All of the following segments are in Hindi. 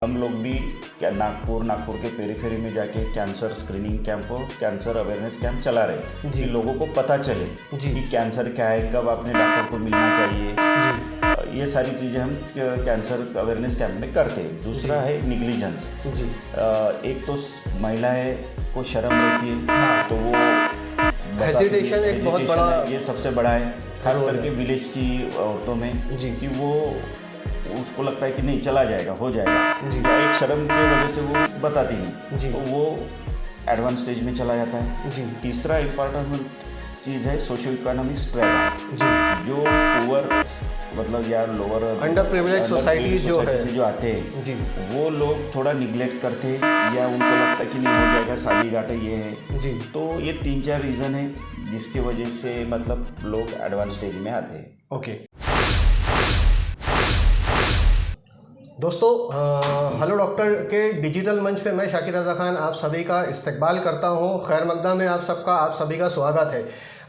हम लोग भी क्या नागपुर के पेरीफेरी में जाके कैंसर स्क्रीनिंग कैंप और कैंसर अवेयरनेस कैंप चला रहे हैं कि लोगों को पता चले कि कैंसर क्या है, कब अपने डॉक्टर को मिलना चाहिए। ये सारी चीज़ें हम कैंसर अवेयरनेस कैंप में करते हैं। दूसरा है निग्लिजेंस। एक तो महिलाएं को शर्म रहती है, तो वो हेजिटेशन एक बहुत बड़ा, ये सबसे बड़ा है, खास करके विलेज की औरतों में, कि वो उसको लगता है कि नहीं चला जाएगा, हो जाएगा, एक शर्म की वजह से वो बताती नहीं, तो वो एडवांस स्टेज में चला जाता है। तीसरा इम्पॉर्टेंट चीज़ है सोशियो इकोनॉमिक स्ट्रेटा, जो पुअर मतलब या लोअर अंडर प्रिविलेज सोसाइटी जो है से जो आते हैं, वो लोग थोड़ा निगलेक्ट करते हैं या उनको लगता है कि नहीं हो जाएगा, शादी घाटे ये है। तो ये 3-4 रीज़न है जिसकी वजह से मतलब लोग एडवांस स्टेज में आते हैं। ओके दोस्तों, हेलो डॉक्टर के डिजिटल मंच पे मैं शाकिर रज़ा खान आप सभी का इस्तकबाल करता हूं। खैर मकदम में आप सभी का स्वागत है।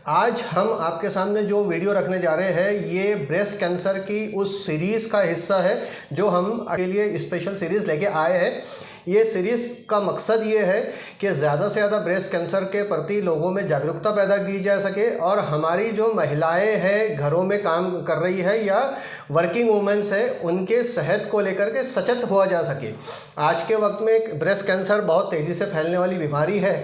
आज हम आपके सामने जो वीडियो रखने जा रहे हैं ये ब्रेस्ट कैंसर की उस सीरीज़ का हिस्सा है जो हम आपके लिए स्पेशल सीरीज़ लेके आए हैं। ये सीरीज़ का मकसद ये है कि ज़्यादा से ज़्यादा ब्रेस्ट कैंसर के प्रति लोगों में जागरूकता पैदा की जा सके और हमारी जो महिलाएं हैं घरों में काम कर रही है या वर्किंग वुमेंस है उनके सेहत को लेकर के सचेत हुआ जा सके। आज के वक्त में ब्रेस्ट कैंसर बहुत तेज़ी से फैलने वाली बीमारी है।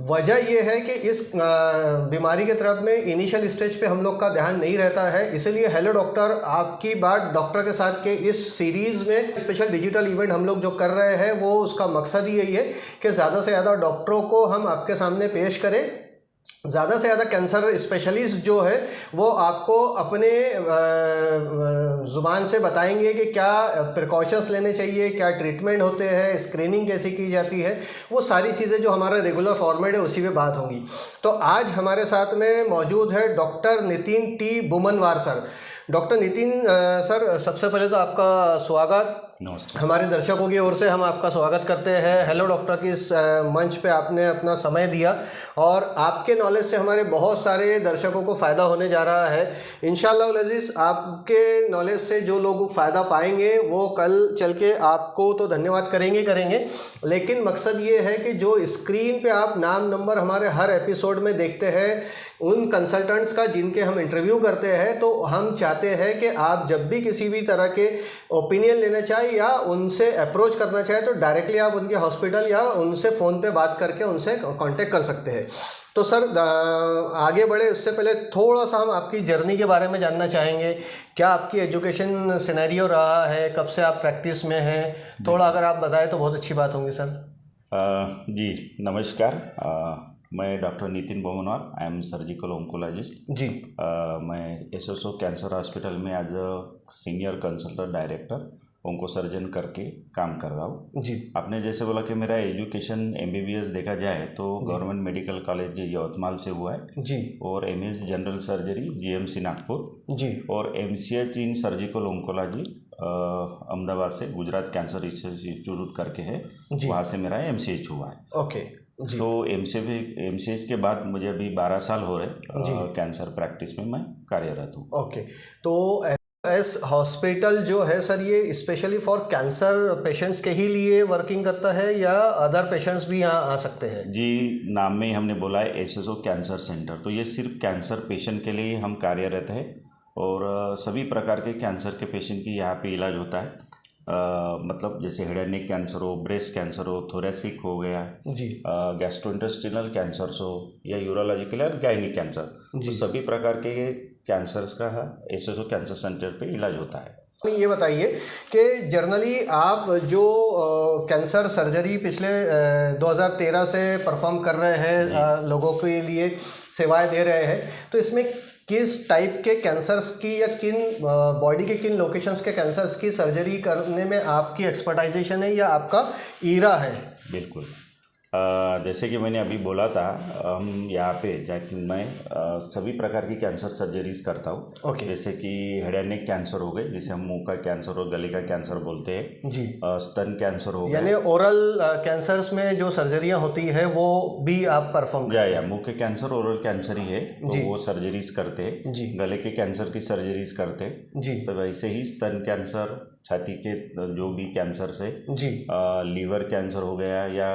वजह यह है कि इस बीमारी के तरफ में इनिशियल स्टेज पे हम लोग का ध्यान नहीं रहता है। इसलिए हेलो डॉक्टर आपकी बात डॉक्टर के साथ के इस सीरीज़ में स्पेशल डिजिटल इवेंट हम लोग जो कर रहे हैं वो उसका मकसद ही यही है कि ज़्यादा से ज़्यादा डॉक्टरों को हम आपके सामने पेश करें। ज़्यादा से ज़्यादा कैंसर स्पेशलिस्ट जो है वो आपको अपने ज़ुबान से बताएंगे कि क्या प्रिकॉशंस लेने चाहिए, क्या ट्रीटमेंट होते हैं, स्क्रीनिंग कैसे की जाती है, वो सारी चीज़ें जो हमारा रेगुलर फॉर्मेट है उसी पे बात होंगी। तो आज हमारे साथ में मौजूद है doctor Nitin T Bumanwar sir. Doctor Nitin sir, सबसे पहले तो आपका स्वागत। नमस्ते। हमारे दर्शकों की ओर से हम आपका स्वागत करते हैं। हेलो डॉक्टर की इस मंच पे आपने अपना समय दिया और आपके नॉलेज से हमारे बहुत सारे दर्शकों को फ़ायदा होने जा रहा है। इंशाअल्लाह अज़ीज़ आपके नॉलेज से जो लोग फ़ायदा पाएंगे वो कल चल के आपको तो धन्यवाद करेंगे, लेकिन मकसद ये है कि जो स्क्रीन पे आप नाम नंबर हमारे हर एपिसोड में देखते हैं उन कंसल्टेंट्स का जिनके हम इंटरव्यू करते हैं, तो हम चाहते हैं कि आप जब भी किसी भी तरह के ओपिनियन लेना चाहें या उनसे अप्रोच करना चाहें तो डायरेक्टली आप उनके हॉस्पिटल या उनसे फ़ोन पे बात करके उनसे कांटेक्ट कर सकते हैं। तो सर आगे बढ़े उससे पहले थोड़ा सा हम आपकी जर्नी के बारे में जानना चाहेंगे। क्या आपकी एजुकेशन सिनेरियो रहा है, कब से आप प्रैक्टिस में हैं, थोड़ा अगर आप बताएं तो बहुत अच्छी बात होगी सर। जी नमस्कार। मैं doctor Nitin Bumanwar, I am surgical oncologist जी। मैं एसएसओ कैंसर हॉस्पिटल में as a senior consultant director onco surgeon करके काम कर रहा हूँ जी। आपने जैसे बोला कि मेरा एजुकेशन एमबीबीएस देखा जाए तो गवर्नमेंट मेडिकल कॉलेज यवतमाल से हुआ है जी, और MS general surgery GMC Nagpur जी, और MCh in surgical oncology Ahmedabad से गुजरात कैंसर रिसर्च इंस्टीट्यूट करके है, वहाँ से मेरा एमसीएच हुआ है। ओके जी। तो एमसीएच के बाद मुझे अभी 12 साल हो रहे कैंसर प्रैक्टिस में मैं कार्यरत हूँ। ओके, तो एस हॉस्पिटल जो है सर ये स्पेशली फॉर कैंसर पेशेंट्स के ही लिए वर्किंग करता है या अदर पेशेंट्स भी यहाँ आ सकते हैं? जी, नाम में ही हमने बोला है एसएसओ कैंसर सेंटर, तो ये सिर्फ कैंसर पेशेंट के लिए हम कार्यरत है और सभी प्रकार के कैंसर के पेशेंट की यहाँ पे इलाज होता है। मतलब जैसे हेड एंड नेक कैंसर हो, ब्रेस्ट कैंसर हो, थोरेसिक हो गया जी, गैस्ट्रोइंटेस्टिनल कैंसर्स हो या यूरोलॉजिकल या गायनिक कैंसर, तो सभी प्रकार के कैंसर्स का एसएसओ कैंसर सेंटर पे इलाज होता है। ये बताइए कि जनरली आप जो कैंसर सर्जरी पिछले 2013 से परफॉर्म कर रहे हैं, लोगों के लिए सेवाएं दे रहे हैं, तो इसमें किस टाइप के कैंसर्स की या किन बॉडी के किन लोकेशंस के कैंसर्स की सर्जरी करने में आपकी एक्सपर्टाइजेशन है या आपका ईरा है? बिल्कुल, जैसे कि मैंने अभी बोला था, हम यहाँ पे जैकलिन में सभी प्रकार की कैंसर सर्जरीज करता हूँ। ओके। जैसे कि हेड एंड नेक कैंसर हो गए, जिसे हम मुंह का कैंसर और गले का कैंसर बोलते हैं। जी। स्तन कैंसर हो यानी गए, ओरल कैंसर्स में जो सर्जरियां होती है वो भी आप परफॉर्म करते या मुंह के कैंसर ओरल कैंसर ही है तो जी। वो सर्जरीज करते हैं। जी। गले के कैंसर की सर्जरीज करते हैं। जी। तो वैसे ही स्तन कैंसर, छाती के जो भी कैंसर से, जी। लीवर कैंसर हो गया या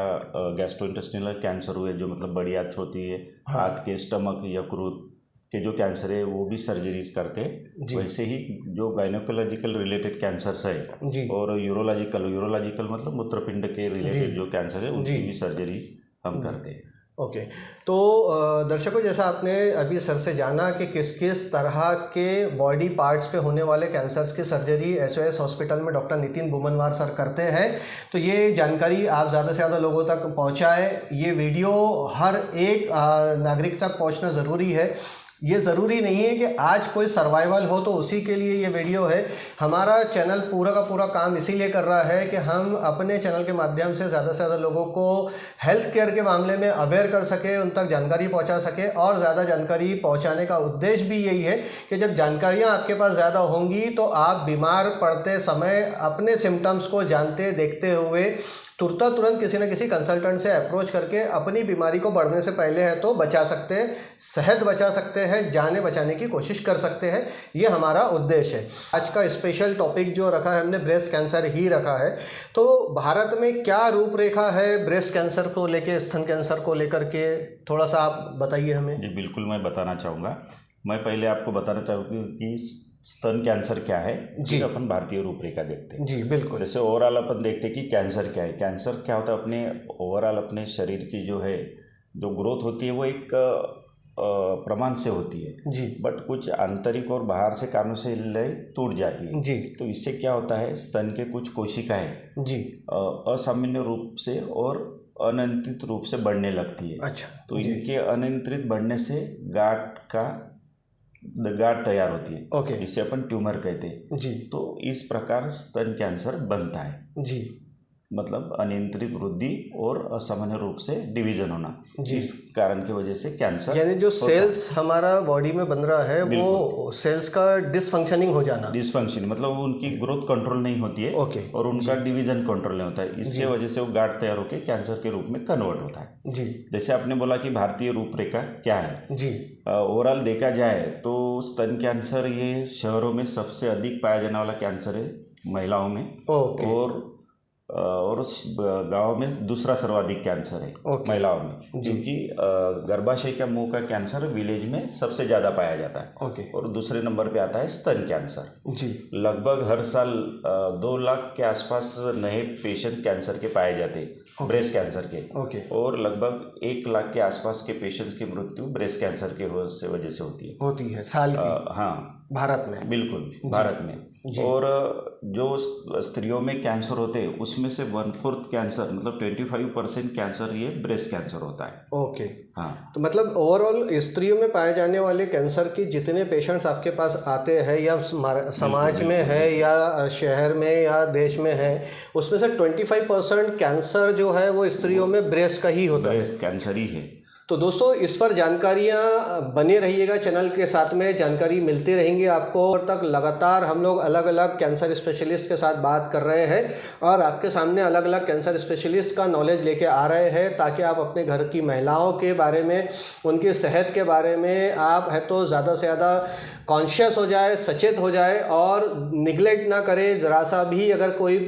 गैस्ट्रोइंटेस्टिनल कैंसर हुए, जो मतलब बड़ी आंत होती है, हाँ। आंत के स्टमक या क्रूत के जो कैंसर है वो भी सर्जरीज करते हैं। जी। वैसे ही जो गायनोकोलॉजिकल रिलेटेड कैंसर्स है जी। और यूरोलॉजिकल मतलब मूत्रपिंड के रिलेटेड जो कैंसर है उनकी भी सर्जरीज हम करते हैं। ओके। तो दर्शकों, जैसा आपने अभी सर से जाना कि किस किस तरह के बॉडी पार्ट्स पे होने वाले कैंसर्स की सर्जरी एसओएस हॉस्पिटल में डॉक्टर नितिन बुमनवार सर करते हैं, तो ये जानकारी आप ज़्यादा से ज़्यादा लोगों तक पहुंचाएं। ये वीडियो हर एक नागरिक तक पहुंचना ज़रूरी है। ये ज़रूरी नहीं है कि आज कोई सर्वाइवल हो तो उसी के लिए ये वीडियो है। हमारा चैनल पूरा का पूरा काम इसीलिए कर रहा है कि हम अपने चैनल के माध्यम से ज़्यादा से ज़्यादा लोगों को हेल्थ केयर के मामले में अवेयर कर सके, उन तक जानकारी पहुंचा सके। और ज़्यादा जानकारी पहुंचाने का उद्देश्य भी यही है कि जब जानकारियां आपके पास ज़्यादा होंगी तो आप बीमार पड़ते समय अपने सिम्टम्स को जानते देखते हुए तुरंत किसी न किसी कंसल्टेंट से अप्रोच करके अपनी बीमारी को बढ़ने से पहले है तो बचा सकते हैं, सेहत बचा सकते हैं, जाने बचाने की कोशिश कर सकते हैं। ये हमारा उद्देश्य है। आज का स्पेशल टॉपिक जो रखा है हमने, ब्रेस्ट कैंसर ही रखा है। तो भारत में क्या रूपरेखा है ब्रेस्ट कैंसर को लेकर, स्तन कैंसर को लेकर के, थोड़ा सा आप बताइए हमें। जी बिल्कुल, मैं बताना चाहूँगा। मैं पहले आपको बताना चाहूँगी कि स्तन कैंसर क्या है। जी। अपन भारतीय रूपरेखा देखते हैं। जी बिल्कुल। जैसे ओवरऑल अपन देखते हैं कि कैंसर क्या है। कैंसर क्या होता है, अपने ओवरऑल अपने शरीर की जो है जो ग्रोथ होती है वो एक प्रमाण से होती है जी। बट कुछ आंतरिक और बाहर से कारणों से लय टूट जाती है। जी। तो इससे क्या होता है, स्तन के कुछ कोशिकाएं जी। असामान्य रूप से और अनियंत्रित रूप से बढ़ने लगती है। अच्छा। तो इनके अनियंत्रित बढ़ने से गांठ तैयार होती है। ओके। जिसे अपन ट्यूमर कहते हैं। जी। तो इस प्रकार स्तन कैंसर बनता है। जी। मतलब अनियंत्रित वृद्धि और असामान्य रूप से डिवीजन होना, जी। इस कारण की वजह से कैंसर, यानी जो सेल्स हमारा बॉडी में बन रहा है वो सेल्स का डिसफंक्शनिंग हो जाना। डिसफंक्शन मतलब उनकी ग्रोथ कंट्रोल नहीं होती है। ओके। और उनका डिवीजन कंट्रोल नहीं होता है। इसके वजह से वो गांठ तैयार होकर कैंसर के रूप में कन्वर्ट होता है। जी। जैसे आपने बोला कि भारतीय रूपरेखा क्या है। जी। ओवरऑल देखा जाए तो स्तन कैंसर ये शहरों में सबसे अधिक पाया जाने वाला कैंसर है महिलाओं में। ओके। और गाँव में दूसरा सर्वाधिक कैंसर है महिलाओं में, क्योंकि गर्भाशय का मुंह का कैंसर विलेज में सबसे ज़्यादा पाया जाता है। ओके। और दूसरे नंबर पे आता है स्तन कैंसर। जी। लगभग हर साल 2 लाख के आसपास नए पेशेंट कैंसर के पाए जाते हैं, ब्रेस्ट कैंसर के। ओके। और लगभग 1 लाख के आसपास के पेशेंट्स की मृत्यु ब्रेस्ट कैंसर के वजह से होती है साल की। हाँ, भारत में। बिल्कुल, भारत में। और जो स्त्रियों में कैंसर होते हैं उसमें से 1/4 कैंसर मतलब 25% कैंसर ये ब्रेस्ट कैंसर होता है। ओके। हाँ। तो मतलब ओवरऑल स्त्रियों में पाए जाने वाले कैंसर की जितने पेशेंट्स आपके पास आते हैं या समाज में है या शहर में या देश में है, उसमें से 25% कैंसर जो है वो स्त्रियों में ब्रेस्ट का ही होता है। ब्रेस्ट कैंसर ही है। तो दोस्तों, इस पर जानकारियाँ बने रहिएगा, चैनल के साथ में जानकारी मिलती रहेंगी आपको। और तक लगातार हम लोग अलग अलग कैंसर स्पेशलिस्ट के साथ बात कर रहे हैं और आपके सामने अलग अलग कैंसर स्पेशलिस्ट का नॉलेज लेके आ रहे हैं, ताकि आप अपने घर की महिलाओं के बारे में, उनकी सेहत के बारे में आप है तो ज़्यादा से ज़्यादा कॉन्शियस हो जाए, सचेत हो जाए और निगलेक्ट ना करे ज़रा सा भी अगर कोई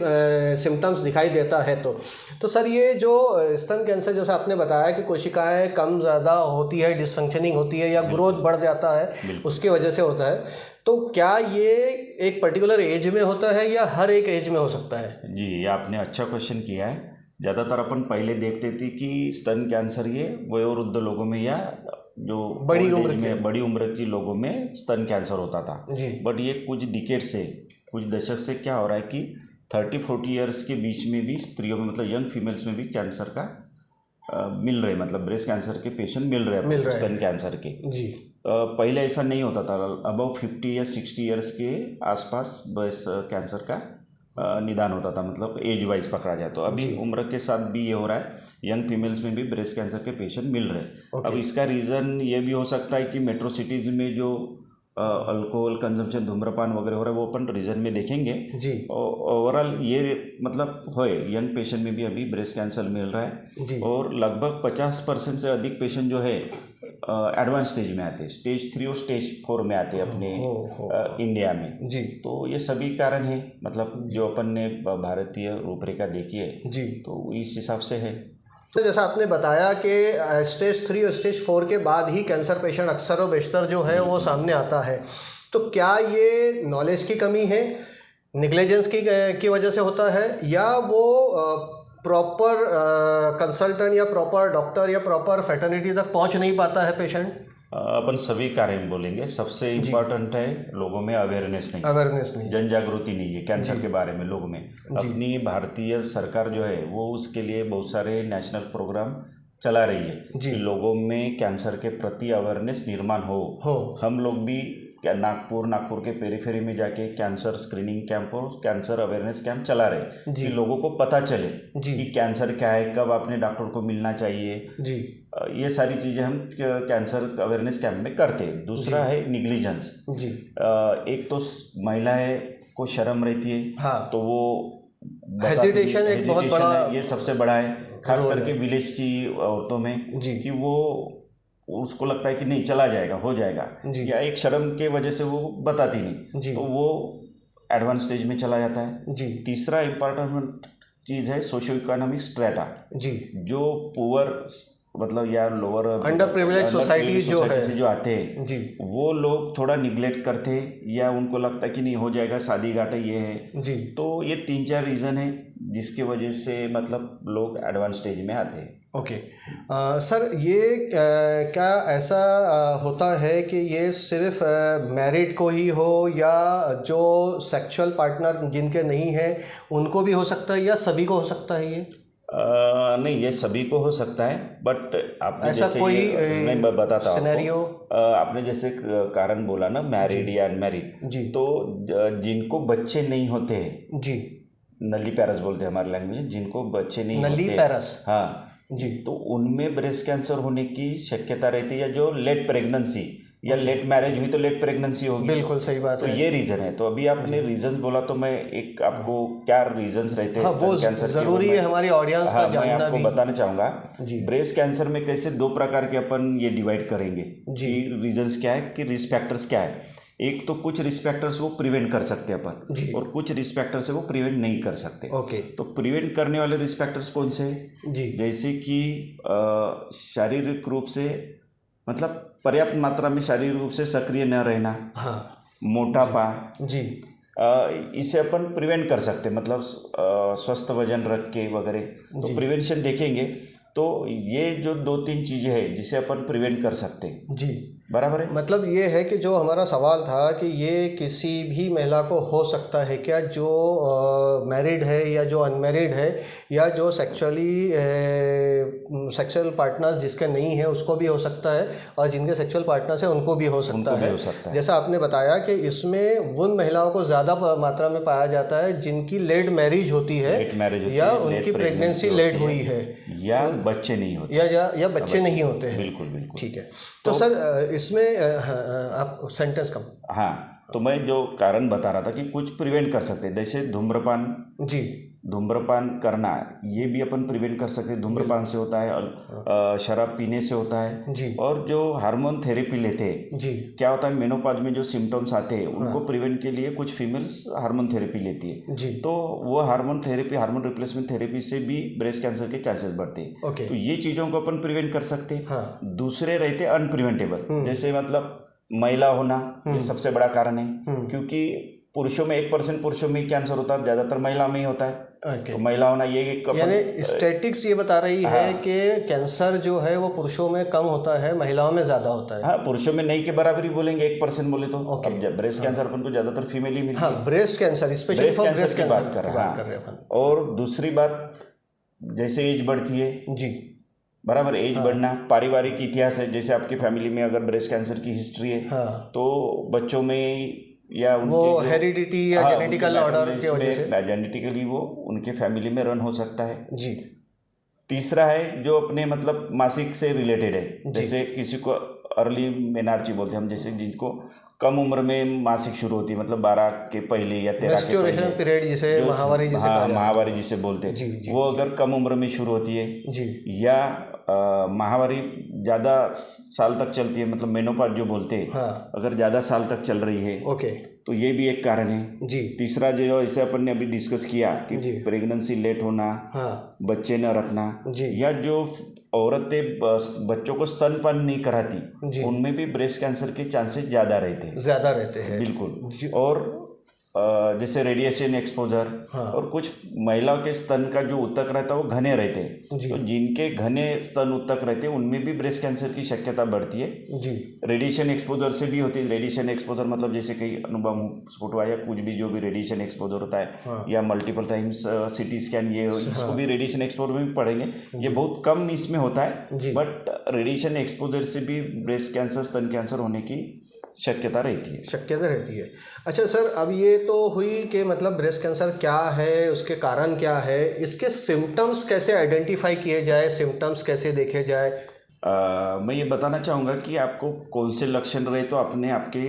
सिम्टम्स दिखाई देता है तो सर, ये जो स्तन कैंसर जैसा आपने बताया कि कोशिकाएं कम ज़्यादा होती है, डिसफंक्शनिंग होती है या ग्रोथ बढ़ जाता है, उसकी वजह से होता है, तो क्या ये एक पर्टिकुलर एज में होता है या हर एक एज में हो सकता है? जी, ये आपने अच्छा क्वेश्चन किया है। ज़्यादातर अपन पहले देखते थे कि स्तन कैंसर ये वयोवृद्ध लोगों में या जो बड़ी उम्र की लोगों में स्तन कैंसर होता था। जी। बट ये कुछ दशक से क्या हो रहा है कि 30-40 ईयर्स के बीच में भी स्त्रियों में मतलब यंग फीमेल्स में भी कैंसर का मिल रहे, मतलब ब्रेस्ट कैंसर के पेशेंट मिल रहे हैं स्तन कैंसर के। जी। पहले ऐसा नहीं होता था। अबव 50 या 60 ईयर्स के आसपास ब्रेस्ट कैंसर का निदान होता था, मतलब एज वाइज पकड़ा जाए तो। अभी उम्र के साथ भी ये हो रहा है, यंग फीमेल्स में भी ब्रेस्ट कैंसर के पेशेंट मिल रहे हैं। अब इसका रीज़न ये भी हो सकता है कि मेट्रो सिटीज़ में जो अल्कोहल कंजम्पशन, धूम्रपान वगैरह हो रहा है, वो अपन रीजन में देखेंगे जी। ओवरऑल ये मतलब होए यंग पेशेंट में भी अभी ब्रेस्ट कैंसर मिल रहा है जी। और लगभग 50% से अधिक पेशेंट जो है एडवांस स्टेज में आते हैं, स्टेज 3 और स्टेज 4 में आते हैं अपने इंडिया में जी। तो ये सभी कारण है, मतलब जो अपन ने भारतीय रूपरेखा देखी है जी, तो इस हिसाब से है। तो जैसा आपने बताया कि स्टेज 3 और स्टेज 4 के बाद ही कैंसर पेशेंट अक्सर व बेशतर जो है वो सामने आता है, तो क्या ये नॉलेज की कमी है, निग्लिजेंस की वजह से होता है, या वो प्रॉपर कंसल्टेंट या प्रॉपर डॉक्टर या प्रॉपर फैटर्निटी तक पहुंच नहीं पाता है पेशेंट? अपन सभी कारण बोलेंगे। सबसे इम्पोर्टेंट है लोगों में अवेयरनेस नहीं, जन जागृति नहीं है कैंसर के बारे में लोगों में। अपनी भारतीय सरकार जो है वो उसके लिए बहुत सारे नेशनल प्रोग्राम चला रही है कि लोगों में कैंसर के प्रति अवेयरनेस निर्माण हो। हम लोग भी नागपुर के पेरीफेरी में जाके कैंसर स्क्रीनिंग कैंप और कैंसर अवेयरनेस कैंप चला रहे कि लोगों को पता चले कि कैंसर क्या है, कब आपने डॉक्टर को मिलना चाहिए जी। ये सारी चीज़ें हम कैंसर अवेयरनेस कैंप में करते हैं। दूसरा है निग्लिजेंस जी। एक तो महिलाएं को शर्म रहती है, हाँ, तो वो हेजिटेशन एक बहुत बड़ा, ये सबसे बड़ा है, खास करके विलेज की औरतों में जी। कि वो उसको लगता है कि नहीं चला जाएगा, हो जाएगा, या एक शर्म के वजह से वो बताती नहीं, तो वो एडवांस स्टेज में चला जाता है जी। तीसरा इम्पोर्टेंट चीज़ है सोशियो इकोनॉमिक स्ट्रेटा जी, जो पुअर मतलब या लोअर अंडर प्रिविलेज सोसाइटी जो है से जो आते हैं जी, वो लोग थोड़ा निगलेक्ट करते हैं या उनको लगता है कि नहीं हो जाएगा, शादी घाटे ये है जी। तो ये 3-4 रीज़न है जिसके वजह से मतलब लोग एडवांस स्टेज में आते हैं। ओके सर, ये क्या ऐसा होता है कि ये सिर्फ मैरिड को ही हो या जो सेक्सुअल पार्टनर जिनके नहीं है उनको भी हो सकता है, या सभी को हो सकता है ये? नहीं, ये सभी को हो सकता है, बट आपने ऐसा जैसे कोई मैं बताता हूँ सिनेरियो, आपने जैसे कारण बोला ना मैरिड या अनमैरिड जी, तो जिनको बच्चे नहीं होते हैं जी, नली पैरस बोलते हैं हमारे लैंग्वेज में, जिनको बच्चे नहीं होते, नली पैरस, हाँ जी, तो उनमें ब्रेस्ट कैंसर होने की शक्यता रहती है, या जो लेट प्रेगनेंसी या लेट मैरिज हुई तो लेट प्रेगनेंसी होगी। बिल्कुल सही बात है, तो ये रीज़न है। तो अभी आपने रीजंस बोला तो मैं एक आपको क्या रीजंस रहते हैं वो कैंसर जरूरी है हमारी ऑडियंस का जानना, मैं आपको बताना चाहूँगा। ब्रेस्ट कैंसर में कैसे 2 प्रकार के अपन ये डिवाइड करेंगे जी, रीजंस क्या है कि रिस्क फैक्टर्स क्या है। एक तो कुछ रिस्क फैक्टर्स वो प्रिवेंट कर सकते हैं अपन, और कुछ रिस्क फैक्टर्स वो प्रिवेंट नहीं कर सकते। ओके, तो प्रिवेंट करने वाले रिस्क फैक्टर्स कौन से जी, जैसे कि शारीरिक रूप से मतलब पर्याप्त मात्रा में शारीरिक रूप से सक्रिय न रहना, हाँ, मोटापा जी, इसे अपन प्रिवेंट कर सकते, मतलब स्वस्थ वजन रख के वगैरह, तो प्रिवेंशन देखेंगे तो ये जो 2-3 चीज़ें हैं जिसे अपन प्रिवेंट कर सकते हैं जी, बराबर है। मतलब ये है कि जो हमारा सवाल था कि ये किसी भी महिला को हो सकता है क्या, जो मैरिड है या जो अनमैरिड है या जो सेक्सुअल पार्टनर्स जिसके नहीं है उसको भी हो सकता है, और जिनके सेक्सुअल पार्टनर्स हैं उनको भी हो सकता है। जैसा आपने बताया कि इसमें उन महिलाओं को ज़्यादा मात्रा में पाया जाता है जिनकी लेट मैरिज होती है या उनकी प्रेगनेंसी लेट हुई है या बच्चे नहीं होते या बच्चे नहीं होते हैं। बिल्कुल बिल्कुल, ठीक है। तो सर इसमें आप सेंटेंस कम, हाँ, तो मैं जो कारण बता रहा था कि कुछ प्रिवेंट कर सकते हैं, जैसे धूम्रपान जी, धूम्रपान करना ये भी अपन प्रिवेंट कर सकते हैं, धूम्रपान से होता है, शराब पीने से होता है जी, और जो हार्मोन थेरेपी लेते हैं जी, क्या होता है मेनोपॉज में जो सिम्टम्स आते हैं उनको प्रिवेंट के लिए कुछ फीमेल्स हार्मोन थेरेपी लेती है जी, तो वो हार्मोन रिप्लेसमेंट थेरेपी से भी ब्रेस्ट कैंसर के चांसेस बढ़ते हैं। तो ये चीज़ों को अपन प्रिवेंट कर सकते हैं। दूसरे रहते अनप्रिवेंटेबल, जैसे मतलब महिला होना, ये सबसे बड़ा कारण है, क्योंकि पुरुषों में 1% पुरुषों में कैंसर होता है, ज़्यादातर महिला में ही होता है। तो महिला होना ये यानी स्टैटिक्स ये बता रही है कि कैंसर जो है वो पुरुषों में कम होता है, महिलाओं में ज़्यादा होता है। हाँ, पुरुषों में नहीं के बराबरी बोलेंगे, 1% बोले तो। अब ब्रेस्ट कैंसर अपन को ज़्यादातर फीमेल ही मिलती है। Breast cancer specially breast cancer बात कर रहे हैं। और दूसरी बात, जैसे एज बढ़ती है जी, बराबर, एज बढ़ना, पारिवारिक इतिहास है, जैसे आपकी फैमिली में अगर ब्रेस्ट कैंसर की हिस्ट्री है तो बच्चों में या उनके वो जो हेरिडिटी या हाँ, जेनेटिकल ऑर्डर की वजह से जेनेटिकली वो उनके फैमिली में रन हो सकता है। जी। तीसरा है जो अपने मतलब मासिक से रिलेटेड है, जैसे किसी को अर्ली मेनार्ची बोलते हैं हम, जैसे जिनको कम उम्र में मासिक शुरू होती है, मतलब 12 के पहले या 13 के पहले पीरियड जिसे माहवारी जिसे कहा हाँ जाता है। माहवारी जिसे बोलते जी, हैं, जी, वो अगर कम उम्र में शुरू होती है जी या माहवारी ज़्यादा साल तक चलती है, मतलब मेनोपाज जो बोलते हैं, हाँ अगर ज़्यादा साल तक चल रही है ओके तो ये भी एक कारण है। जी तीसरा जो जैसे अपन ने अभी डिस्कस किया कि जी प्रेगनेंसी लेट होना, हाँ बच्चे न रखना, जी या जो औरतें बच्चों को स्तनपान नहीं कराती, जी उनमें भी ब्रेस्ट कैंसर के चांसेस ज़्यादा रहते हैं। ज़्यादा रहते हैं बिल्कुल। जी और जैसे रेडिएशन एक्सपोजर, हाँ और कुछ महिलाओं के स्तन का जो ऊतक रहता है वो घने रहते हैं, जी तो जिनके घने स्तन ऊतक रहते हैं उनमें भी ब्रेस्ट कैंसर की शक्यता बढ़ती है। जी रेडिएशन एक्सपोजर से भी होती है। रेडिएशन एक्सपोजर मतलब जैसे कई अनुभव स्फोट या कुछ भी जो भी रेडिएशन एक्सपोजर होता है, हाँ या मल्टीपल टाइम्स सीटी स्कैन, ये इसको भी रेडिएशन एक्सपोजर में भी पढ़ेंगे। ये बहुत कम इसमें होता है, जी बट रेडिएशन एक्सपोजर से भी ब्रेस्ट कैंसर, स्तन कैंसर होने की शक्यता रहती है। शक्यता रहती है। अच्छा सर, अब ये तो हुई कि मतलब ब्रेस्ट कैंसर क्या है, उसके कारण क्या है, इसके सिम्टम्स कैसे आइडेंटिफाई किए जाए, सिम्टम्स कैसे देखे जाए? मैं ये बताना चाहूँगा कि आपको कौन से लक्षण रहे तो अपने आपके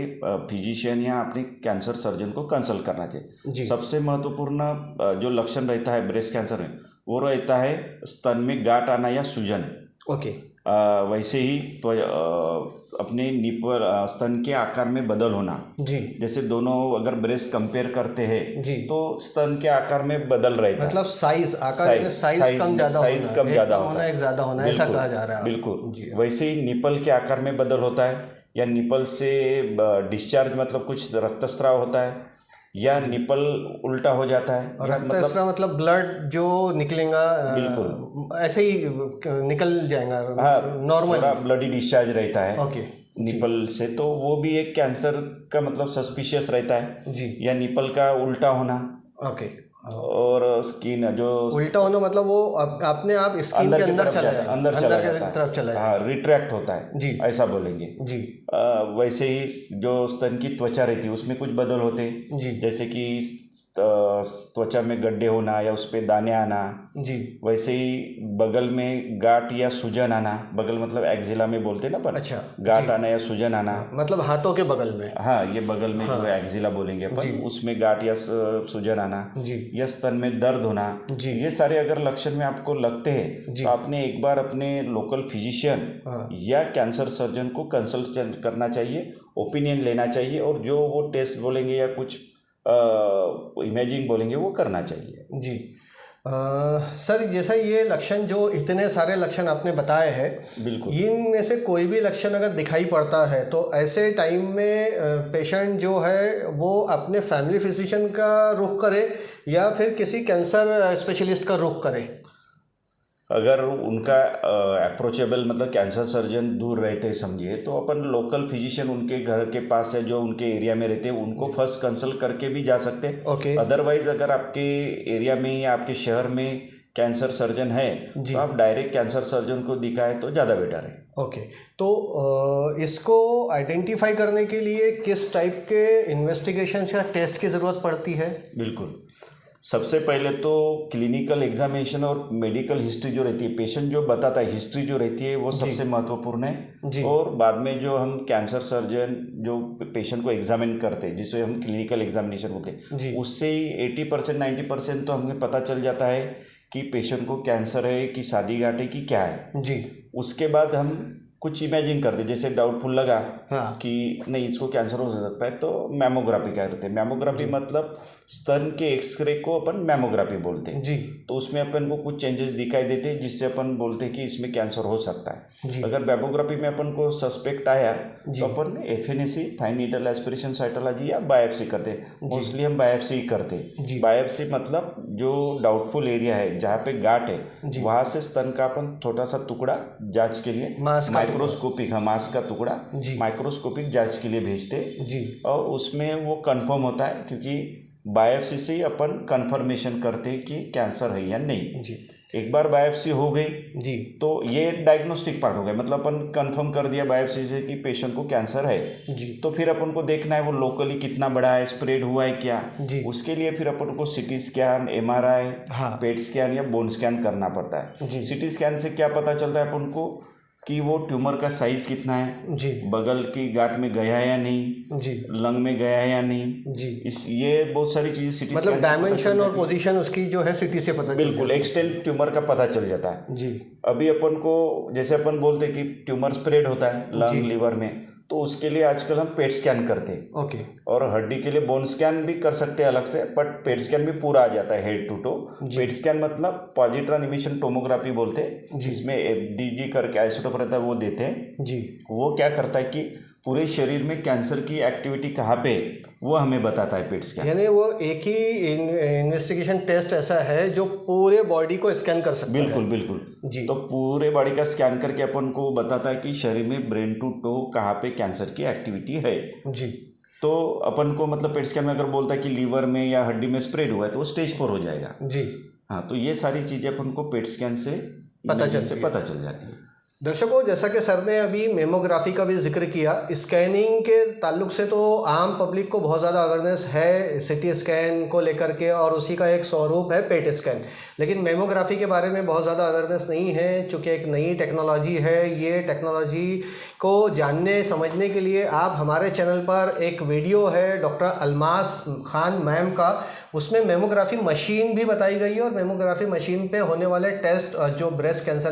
फिजिशियन या अपने कैंसर सर्जन को कंसल्ट करना चाहिए। जी सबसे महत्वपूर्ण जो लक्षण रहता है ब्रेस्ट कैंसर में, वो रहता है स्तन में गांठ आना या सूजन। ओके वैसे ही तो अपने निपल स्तन के आकार में बदल होना। जी जैसे दोनों अगर ब्रेस्ट कंपेयर करते हैं जी तो स्तन के आकार में बदल रहता है, मतलब साइज आकार साइज कम ज़्यादा होना, साइज कम ज़्यादा होता है, एक ज़्यादा होना, ऐसा बिल्कुल, कहा जा रहा है। बिल्कुल। जी वैसे ही निपल के आकार में बदल होता है, या निपल से डिस्चार्ज मतलब कुछ रक्तस्राव होता है, या निपल उल्टा हो जाता है, और या रक्तस्राव मतलब ब्लड जो निकलेगा बिल्कुल ऐसे ही निकल जाएगा हाँ नॉर्मल। थोड़ा ब्लडी डिस्चार्ज रहता है ओके निपल से, तो वो भी एक कैंसर का मतलब सस्पिशियस रहता है। जी या निपल का उल्टा होना, ओके। और स्किन जो उल्टा होना मतलब वो अपने आप स्किन के अंदर चला जाएगा, अंदर की तरफ चला हाँ जाएगा। रिट्रैक्ट होता है जी ऐसा बोलेंगे। जी वैसे ही जो स्तन की त्वचा रहती है उसमें कुछ बदल होते हैं, जी जैसे कि त्वचा में गड्ढे होना या उस पे दाने आना। जी वैसे ही बगल में गांठ या सूजन आना, बगल मतलब एक्जिला में बोलते हैं ना अपन, अच्छा गांठ आना या सूजन आना, मतलब हाथों के बगल में। हाँ ये बगल में जो एक्जिला बोलेंगे अपन, उसमें गांठ या सूजन आना, जी या स्तन में दर्द होना। जी ये सारे अगर लक्षण में आपको लगते हैं जी तो आपने एक बार अपने लोकल फिजिशियन हाँ या कैंसर सर्जन को कंसल्ट करना चाहिए, ओपिनियन लेना चाहिए, और जो वो टेस्ट बोलेंगे या कुछ इमेजिंग बोलेंगे वो करना चाहिए। जी सर, जैसा ये लक्षण जो इतने सारे लक्षण आपने बताए हैं, बिल्कुल इनमें से कोई भी लक्षण अगर दिखाई पड़ता है तो ऐसे टाइम में पेशेंट जो है वो अपने फैमिली फिजिशियन का रुख करे या फिर किसी कैंसर स्पेशलिस्ट का रुख करे? अगर उनका अप्रोचेबल मतलब कैंसर सर्जन दूर रहते समझिए, तो अपन लोकल फिजिशियन उनके घर के पास है जो उनके एरिया में रहते हैं उनको फर्स्ट कंसल्ट करके भी जा सकते हैं। ओके अदरवाइज अगर आपके एरिया में या आपके शहर में कैंसर सर्जन है तो आप डायरेक्ट कैंसर सर्जन को दिखाएं तो ज़्यादा बेटर है। ओके तो इसको आइडेंटिफाई करने के लिए किस टाइप के इन्वेस्टिगेशन या टेस्ट की ज़रूरत पड़ती है? बिल्कुल, सबसे पहले तो क्लिनिकल एग्जामिनेशन और मेडिकल हिस्ट्री जो रहती है, पेशेंट जो बताता है हिस्ट्री जो रहती है वो सबसे महत्वपूर्ण है। और बाद में जो हम कैंसर सर्जन जो पेशेंट को एग्जामिन करते हैं जिसे हम क्लिनिकल एग्जामिनेशन बोलते हैं, उससे ही 80% 90% तो हमें पता चल जाता है कि पेशेंट को कैंसर है कि शादी गांठ है कि क्या है जी। उसके बाद हम कुछ इमेजिंग करते, जैसे डाउटफुल लगा कि नहीं इसको कैंसर हो सकता है तो मैमोग्राफी करते हैं। मैमोग्राफी मतलब स्तन के एक्सरे को अपन मैमोग्राफी बोलते हैं जी। तो उसमें अपन को कुछ चेंजेस दिखाई देते हैं जिससे अपन बोलते हैं कि इसमें कैंसर हो सकता है जी। अगर मैमोग्राफी में अपन को सस्पेक्ट आया तो अपन FNAC fine needle aspiration cytology या बायोप्सी करते हैं। मोस्टली हम बायोप्सी ही करते हैं। बायोप्सी मतलब जो डाउटफुल एरिया है जहाँ पे गांठ है वहाँ से स्तन का अपन छोटा सा टुकड़ा जांच के लिए माइक्रोस्कोपिक मांस का टुकड़ा माइक्रोस्कोपिक जांच के लिए भेजते जी। और उसमें वो कंफर्म होता है क्योंकि बायोप्सी से ही अपन कंफर्मेशन करते हैं कि कैंसर है या नहीं जी। एक बार बायोप्सी हो गई जी तो ये डायग्नोस्टिक पार्ट हो गया, मतलब अपन कंफर्म कर दिया बायोप्सी से कि पेशेंट को कैंसर है। जी तो फिर अपन को देखना है वो लोकली कितना बड़ा है, स्प्रेड हुआ है क्या। जी उसके लिए फिर अपन को सीटी स्कैन, एमआरआई, हाँ पेट स्कैन या बोन स्कैन करना पड़ता है। जी सीटी स्कैन से क्या पता चलता है अपन को कि वो ट्यूमर का साइज कितना है, जी बगल की गांठ में गया है या नहीं, जी लंग में गया है या नहीं। जी ये बहुत सारी चीज़ें सीटी मतलब डायमेंशन और पोजीशन उसकी जो है सिटी से पता बिल्कुल एक्सटेंट ट्यूमर का पता चल जाता है। जी अभी अपन को जैसे अपन बोलते हैं कि ट्यूमर स्प्रेड होता है लंग लीवर में, तो उसके लिए आजकल हम पेट स्कैन करते हैं। ओके और हड्डी के लिए बोन स्कैन भी कर सकते हैं अलग से, बट पेट स्कैन भी पूरा आ जाता है head to toe. PET scan मतलब पॉजिट्रॉन इमिशन टोमोग्राफी बोलते हैं, जिसमें एफडीजी करके आइसोटोप रहता है वो देते हैं। जी वो क्या करता है कि पूरे शरीर में कैंसर की एक्टिविटी कहाँ पे वो हमें बताता है पेट स्कैन। यानी वो एक ही इन्वेस्टिगेशन टेस्ट ऐसा है जो पूरे बॉडी को स्कैन कर सकता है। बिल्कुल बिल्कुल जी तो पूरे बॉडी का स्कैन करके अपन को बताता है कि शरीर में ब्रेन टू टो कहाँ पे कैंसर की एक्टिविटी है। जी तो अपन को मतलब पेट स्कैन में अगर बोलता है कि लीवर में या हड्डी में स्प्रेड हुआ है तो वो स्टेज 4 हो जाएगा। जी हाँ, तो ये सारी चीज़ें अपन को पेट स्कैन से पता चल जाती है। दर्शकों, जैसा कि सर ने अभी मेमोग्राफी का भी जिक्र किया, स्कैनिंग के ताल्लुक से तो आम पब्लिक को बहुत ज़्यादा अवेयरनेस है सिटी स्कैन को लेकर के, और उसी का एक स्वरूप है पेट स्कैन। लेकिन मेमोग्राफी के बारे में बहुत ज़्यादा अवेयरनेस नहीं है, चूँकि एक नई टेक्नोलॉजी है। ये टेक्नोलॉजी को जानने समझने के लिए आप हमारे चैनल पर एक वीडियो है डॉक्टर अलमास खान मैम का, उसमें मेमोग्राफी मशीन भी बताई गई है और मेमोग्राफी मशीन पे होने वाले टेस्ट जो ब्रेस्ट कैंसर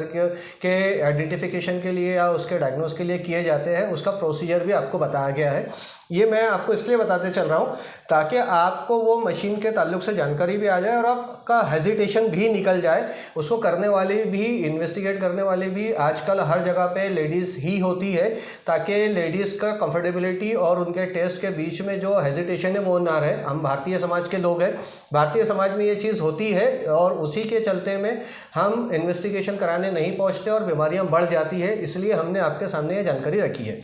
के आइडेंटिफिकेशन के लिए या उसके डायग्नोस के लिए किए जाते हैं, उसका प्रोसीजर भी आपको बताया गया है। ये मैं आपको इसलिए बताते चल रहा हूँ ताकि आपको वो मशीन के ताल्लुक से जानकारी भी आ जाए और आपका हेजिटेशन भी निकल जाए। उसको करने वाली भी, इन्वेस्टिगेट करने वाली भी आजकल हर जगह पे लेडीज़ ही होती है, ताकि लेडीज़ का कंफर्टेबिलिटी और उनके टेस्ट के बीच में जो हेजिटेशन है वो ना रहे। हम भारतीय समाज के लोग हैं, भारतीय समाज में ये चीज़ होती है और उसी के चलते में हम इन्वेस्टिगेशन कराने नहीं पहुंचते और बीमारियां बढ़ जाती है। इसलिए हमने आपके सामने ये जानकारी रखी है।